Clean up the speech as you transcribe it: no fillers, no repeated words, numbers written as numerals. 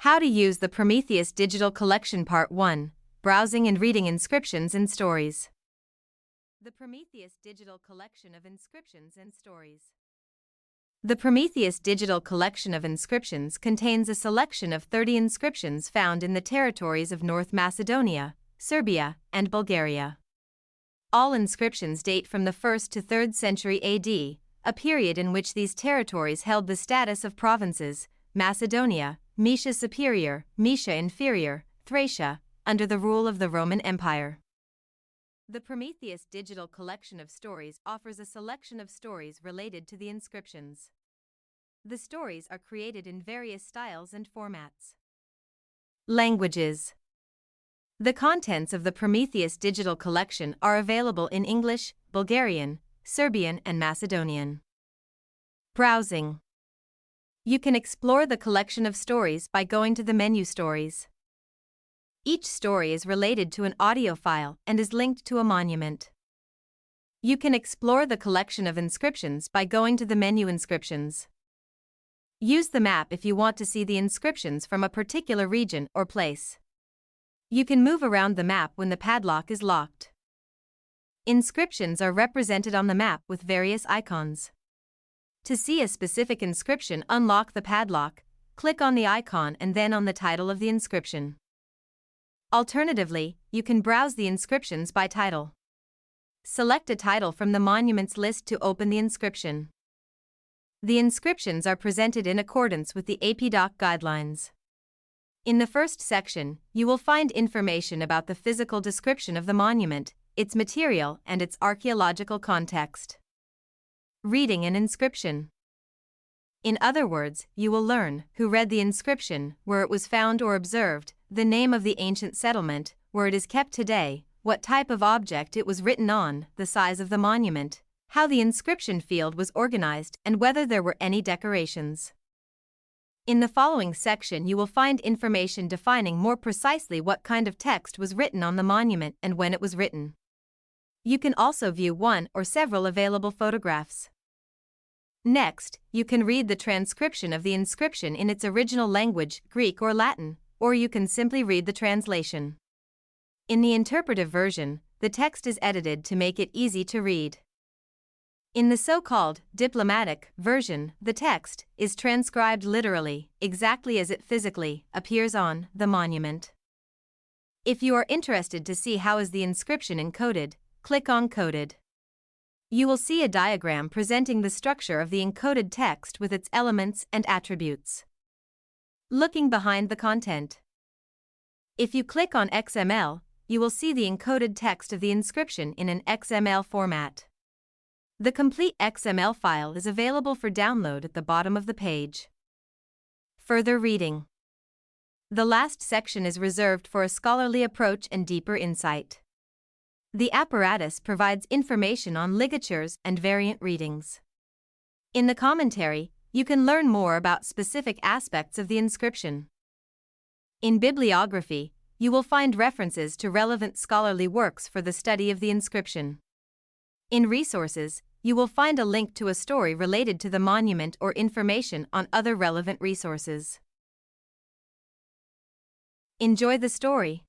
How to use the Prometheus Digital Collection Part 1, Browsing and Reading Inscriptions and Stories. The Prometheus Digital Collection of Inscriptions and Stories. The Prometheus Digital Collection of Inscriptions contains a selection of 30 inscriptions found in the territories of North Macedonia, Serbia, and Bulgaria. All inscriptions date from the 1st to 3rd century AD, a period in which these territories held the status of provinces: Macedonia, Moesia Superior, Moesia Inferior, Thracia, under the rule of the Roman Empire. The Prometheus Digital Collection of Stories offers a selection of stories related to the inscriptions. The stories are created in various styles and formats. Languages. The contents of the Prometheus Digital Collection are available in English, Bulgarian, Serbian, and Macedonian. Browsing. You can explore the collection of stories by going to the menu Stories. Each story is related to an audio file and is linked to a monument. You can explore the collection of inscriptions by going to the menu Inscriptions. Use the map if you want to see the inscriptions from a particular region or place. You can move around the map when the padlock is locked. Inscriptions are represented on the map with various icons. To see a specific inscription, unlock the padlock, click on the icon and then on the title of the inscription. Alternatively, you can browse the inscriptions by title. Select a title from the monuments list to open the inscription. The inscriptions are presented in accordance with the APDOC guidelines. In the first section, you will find information about the physical description of the monument, its material, and its archaeological context. Reading an inscription. In other words, you will learn who read the inscription, where it was found or observed, the name of the ancient settlement, where it is kept today, what type of object it was written on, the size of the monument, how the inscription field was organized, and whether there were any decorations. In the following section you will find information defining more precisely what kind of text was written on the monument and when it was written. You can also view one or several available photographs. Next, you can read the transcription of the inscription in its original language, Greek or Latin, or you can simply read the translation. In the interpretive version, the text is edited to make it easy to read. In the so-called diplomatic version, the text is transcribed literally, exactly as it physically appears on the monument. If you are interested to see how is the inscription encoded, click on Coded. You will see a diagram presenting the structure of the encoded text with its elements and attributes. Looking behind the content. If you click on XML, you will see the encoded text of the inscription in an XML format. The complete XML file is available for download at the bottom of the page. Further reading. The last section is reserved for a scholarly approach and deeper insight. The apparatus provides information on ligatures and variant readings. In the commentary, you can learn more about specific aspects of the inscription. In bibliography, you will find references to relevant scholarly works for the study of the inscription. In resources, you will find a link to a story related to the monument or information on other relevant resources. Enjoy the story.